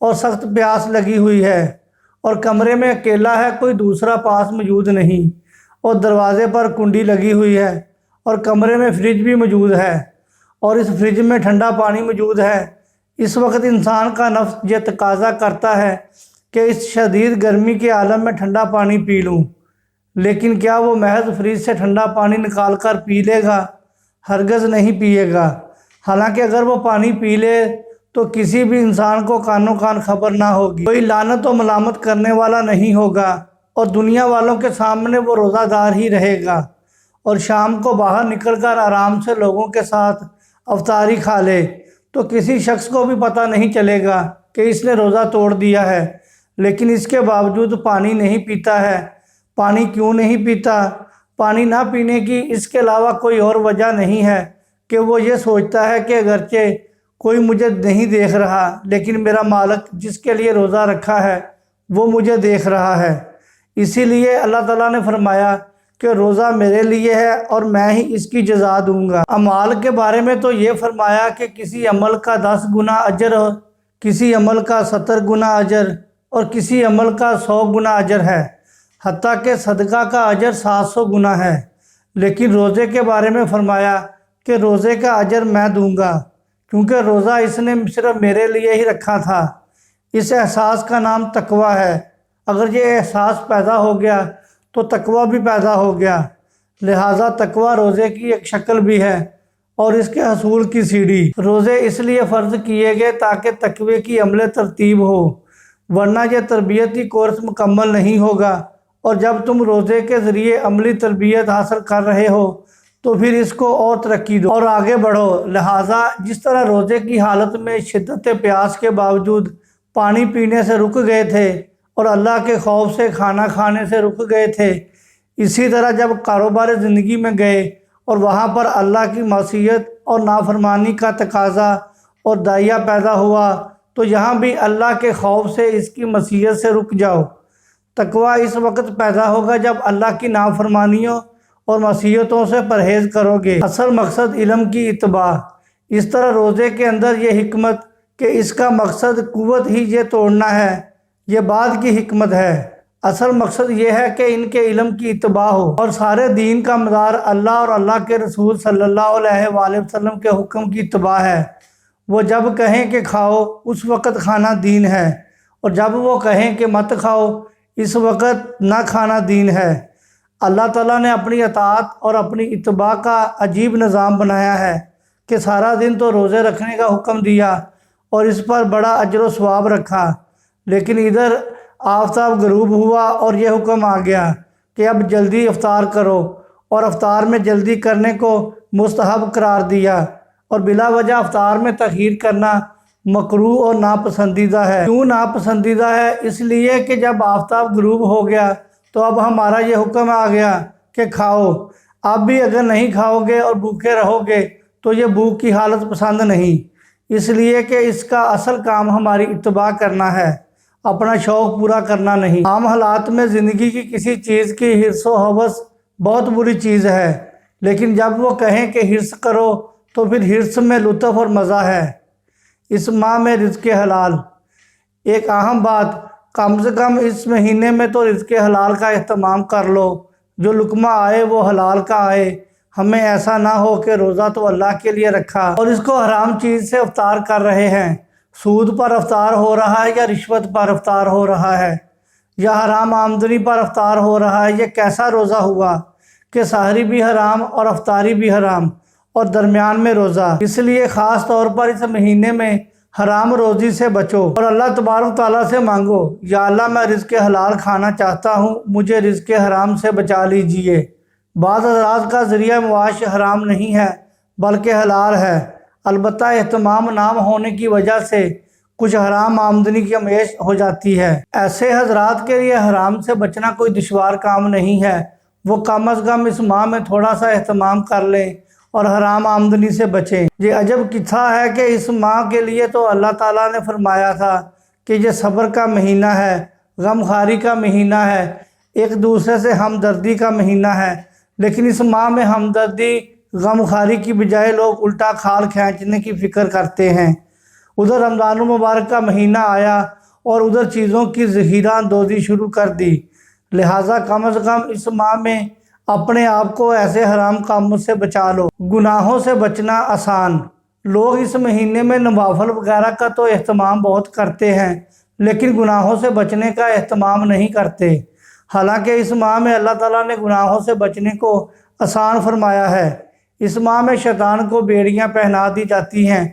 اور سخت پیاس لگی ہوئی ہے اور کمرے میں اکیلا ہے، کوئی دوسرا پاس موجود نہیں، اور دروازے پر کنڈی لگی ہوئی ہے اور کمرے میں فریج بھی موجود ہے اور اس فریج میں ٹھنڈا پانی موجود ہے، اس وقت انسان کا نفس یہ تقاضا کرتا ہے کہ اس شدید گرمی کے عالم میں ٹھنڈا پانی پی لوں، لیکن کیا وہ محض فریج سے ٹھنڈا پانی نکال کر پی لے گا؟ ہرگز نہیں پیے گا۔ حالانکہ اگر وہ پانی پی لے تو کسی بھی انسان کو کانوں کان خبر نہ ہوگی، کوئی لعنت و ملامت کرنے والا نہیں ہوگا، اور دنیا والوں کے سامنے وہ روزہ دار ہی رہے گا، اور شام کو باہر نکل کر آرام سے لوگوں کے ساتھ افطاری کھا لے تو کسی شخص کو بھی پتہ نہیں چلے گا کہ اس نے روزہ توڑ دیا ہے، لیکن اس کے باوجود پانی نہیں پیتا ہے۔ پانی کیوں نہیں پیتا؟ پانی نہ پینے کی اس کے علاوہ کوئی اور وجہ نہیں ہے کہ وہ یہ سوچتا ہے کہ اگرچہ کوئی مجھے نہیں دیکھ رہا لیکن میرا مالک جس کے لیے روزہ رکھا ہے وہ مجھے دیکھ رہا ہے، اسی لیے اللہ تعالیٰ نے فرمایا کہ روزہ میرے لیے ہے اور میں ہی اس کی جزا دوں گا۔ اعمال کے بارے میں تو یہ فرمایا کہ کسی عمل کا 10 گنا اجر، کسی عمل کا 70 گنا اجر اور کسی عمل کا 100 گنا اجر ہے، حتیٰ کہ صدقہ کا اجر 700 گنا ہے۔ لیکن روزے کے بارے میں فرمایا کہ روزے کا اجر میں دوں گا، کیونکہ روزہ اس نے صرف میرے لیے ہی رکھا تھا۔ اس احساس کا نام تقویٰ ہے۔ اگر یہ احساس پیدا ہو گیا تو تقویٰ بھی پیدا ہو گیا، لہٰذا تقویٰ روزے کی ایک شکل بھی ہے اور اس کے حصول کی سیڑھی۔ روزے اس لیے فرض کیے گئے تاکہ تقوی کی عمل ترتیب ہو، ورنہ یہ تربیتی کورس مکمل نہیں ہوگا، اور جب تم روزے کے ذریعے عملی تربیت حاصل کر رہے ہو تو پھر اس کو اور ترقی دو اور آگے بڑھو۔ لہٰذا جس طرح روزے کی حالت میں شدت پیاس کے باوجود پانی پینے سے رک گئے تھے اور اللہ کے خوف سے کھانا کھانے سے رک گئے تھے، اسی طرح جب کاروبار زندگی میں گئے اور وہاں پر اللہ کی معصیت اور نافرمانی کا تقاضا اور داعیہ پیدا ہوا تو یہاں بھی اللہ کے خوف سے اس کی معصیت سے رک جاؤ۔ تقویٰ اس وقت پیدا ہوگا جب اللہ کی نافرمانیوں اور معصیتوں سے پرہیز کرو گے۔ اصل مقصد علم کی اتباع۔ اس طرح روزے کے اندر یہ حکمت کہ اس کا مقصد قوت ہی یہ توڑنا ہے، یہ بعد کی حکمت ہے۔ اصل مقصد یہ ہے کہ ان کے علم کی اتباع ہو، اور سارے دین کا مدار اللہ اور اللہ کے رسول صلی اللہ علیہ وآلہ وسلم کے حکم کی اتباع ہے۔ وہ جب کہیں کہ کھاؤ اس وقت کھانا دین ہے، اور جب وہ کہیں کہ مت کھاؤ اس وقت نہ کھانا دین ہے۔ اللہ تعالیٰ نے اپنی اطاعت اور اپنی اتباع کا عجیب نظام بنایا ہے کہ سارا دن تو روزے رکھنے کا حکم دیا اور اس پر بڑا اجر و ثواب رکھا، لیکن ادھر آفتاب غروب ہوا اور یہ حکم آ گیا کہ اب جلدی افطار کرو، اور افطار میں جلدی کرنے کو مستحب قرار دیا، اور بلا وجہ افطار میں تاخیر کرنا مکروہ اور ناپسندیدہ ہے۔ کیوں ناپسندیدہ ہے؟ اس لیے کہ جب آفتاب غروب ہو گیا تو اب ہمارا یہ حکم آ گیا کہ کھاؤ، اب بھی اگر نہیں کھاؤ گے اور بھوکے رہو گے تو یہ بھوک کی حالت پسند نہیں، اس لیے کہ اس کا اصل کام ہماری اتباع کرنا ہے، اپنا شوق پورا کرنا نہیں۔ عام حالات میں زندگی کی کسی چیز کی حرص و ہوس بہت بری چیز ہے، لیکن جب وہ کہیں کہ حرص کرو تو پھر حرص میں لطف اور مزہ ہے۔ اس ماہ میں رزق حلال۔ ایک اہم بات، کم سے کم اس مہینے میں تو رزق حلال کا اہتمام کر لو، جو لقمہ آئے وہ حلال کا آئے۔ ہمیں ایسا نہ ہو کہ روزہ تو اللہ کے لیے رکھا اور اس کو حرام چیز سے افطار کر رہے ہیں۔ سود پر افطار ہو رہا ہے یا رشوت پر افطار ہو رہا ہے یا حرام آمدنی پر افطار ہو رہا ہے؟ یہ کیسا روزہ ہوا کہ سحری بھی حرام اور افطاری بھی حرام اور درمیان میں روزہ؟ اس لیے خاص طور پر اس مہینے میں حرام روزی سے بچو اور اللہ تبارک تعالیٰ سے مانگو، یا اللہ میں رزق حلال کھانا چاہتا ہوں، مجھے رزق حرام سے بچا لیجئے۔ بعض حضرات کا ذریعہ معاش حرام نہیں ہے بلکہ حلال ہے، البتہ اہتمام نہ ہونے کی وجہ سے کچھ حرام آمدنی کی امیش ہو جاتی ہے۔ ایسے حضرات کے لیے حرام سے بچنا کوئی دشوار کام نہیں ہے، وہ کم از کم اس ماہ میں تھوڑا سا اہتمام کر لیں اور حرام آمدنی سے بچیں۔ یہ عجب قصہ ہے کہ اس ماہ کے لیے تو اللہ تعالیٰ نے فرمایا تھا کہ یہ صبر کا مہینہ ہے، غم خواری کا مہینہ ہے، ایک دوسرے سے ہمدردی کا مہینہ ہے، لیکن اس ماہ میں ہمدردی غم خواری کی بجائے لوگ الٹا کھال کھینچنے کی فکر کرتے ہیں۔ ادھر رمضان المبارک کا مہینہ آیا اور ادھر چیزوں کی ذخیرہ اندوزی شروع کر دی، لہٰذا کم از کم اس ماہ میں اپنے آپ کو ایسے حرام کاموں سے بچا لو۔ گناہوں سے بچنا آسان۔ لوگ اس مہینے میں نوافل وغیرہ کا تو اہتمام بہت کرتے ہیں، لیکن گناہوں سے بچنے کا اہتمام نہیں کرتے۔ حالانکہ اس ماہ میں اللہ تعالیٰ نے گناہوں سے بچنے کو آسان فرمایا ہے۔ اس ماہ میں شیطان کو بیڑیاں پہنا دی جاتی ہیں،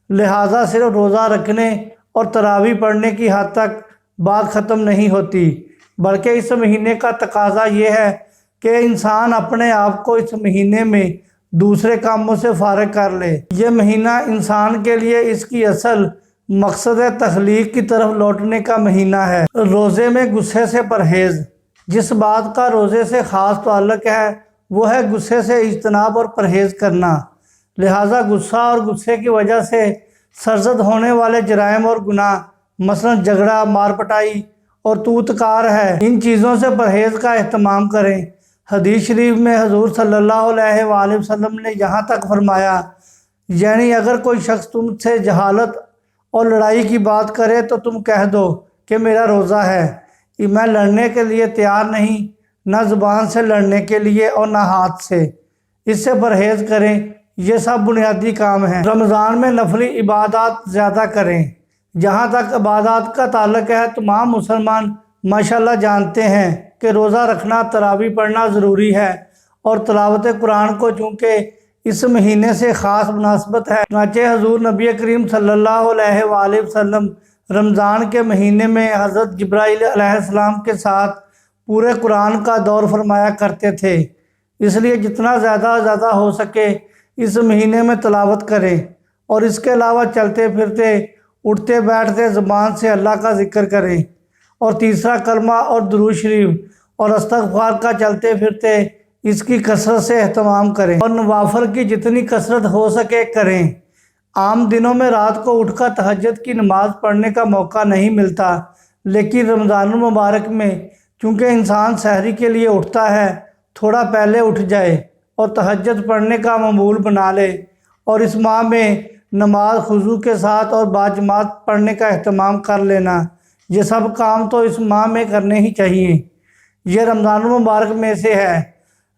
لہٰذا صرف روزہ رکھنے اور تراویح پڑھنے کی حد تک بات ختم نہیں ہوتی، بلکہ اس مہینے کا تقاضا یہ ہے کہ انسان اپنے آپ کو اس مہینے میں دوسرے کاموں سے فارغ کر لے۔ یہ مہینہ انسان کے لیے اس کی اصل مقصد تخلیق کی طرف لوٹنے کا مہینہ ہے۔ روزے میں غصے سے پرہیز۔ جس بات کا روزے سے خاص تعلق ہے وہ ہے غصے سے اجتناب اور پرہیز کرنا، لہٰذا غصہ اور غصے کی وجہ سے سرزد ہونے والے جرائم اور گناہ مثلا جھگڑا، مار پٹائی اور توت کار ہے، ان چیزوں سے پرہیز کا اہتمام کریں۔ حدیث شریف میں حضور صلی اللہ علیہ وآلہ وسلم نے یہاں تک فرمایا، یعنی اگر کوئی شخص تم سے جہالت اور لڑائی کی بات کرے تو تم کہہ دو کہ میرا روزہ ہے، میں لڑنے کے لیے تیار نہیں، نہ زبان سے لڑنے کے لیے اور نہ ہاتھ سے۔ اس سے پرہیز کریں، یہ سب بنیادی کام ہیں۔ رمضان میں نفلی عبادات زیادہ کریں۔ جہاں تک عبادات کا تعلق ہے، تمام مسلمان ماشاءاللہ جانتے ہیں کہ روزہ رکھنا، تراویح پڑھنا ضروری ہے، اور تلاوت قرآن کو چونکہ اس مہینے سے خاص مناسبت ہے، چنانچہ حضور نبی کریم صلی اللہ علیہ وآلہ وسلم رمضان کے مہینے میں حضرت جبرائیل علیہ السلام کے ساتھ پورے قرآن کا دور فرمایا کرتے تھے۔ اس لیے جتنا زیادہ ہو سکے اس مہینے میں تلاوت کریں، اور اس کے علاوہ چلتے پھرتے، اٹھتے بیٹھتے زبان سے اللہ کا ذکر کریں، اور تیسرا کلمہ اور درود شریف اور استغفار کا چلتے پھرتے اس کی کثرت سے اہتمام کریں، اور نوافل کی جتنی کثرت ہو سکے کریں۔ عام دنوں میں رات کو اٹھ کر تہجد کی نماز پڑھنے کا موقع نہیں ملتا، لیکن رمضان المبارک میں چونکہ انسان سحری کے لیے اٹھتا ہے، تھوڑا پہلے اٹھ جائے اور تہجد پڑھنے کا معمول بنا لے، اور اس ماہ میں نماز خضوع کے ساتھ اور باجماعت پڑھنے کا اہتمام کر لینا۔ یہ سب کام تو اس ماہ میں کرنے ہی چاہیے، یہ رمضان المبارک میں سے ہے،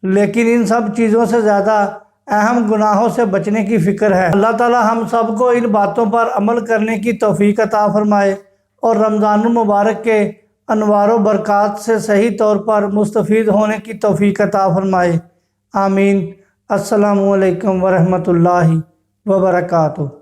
لیکن ان سب چیزوں سے زیادہ اہم گناہوں سے بچنے کی فکر ہے۔ اللہ تعالی ہم سب کو ان باتوں پر عمل کرنے کی توفیق عطا فرمائے، اور رمضان المبارک کے انوار و برکات سے صحیح طور پر مستفید ہونے کی توفیق عطا فرمائے۔ آمین۔ السلام علیکم ورحمۃ اللہ وبرکاتہ۔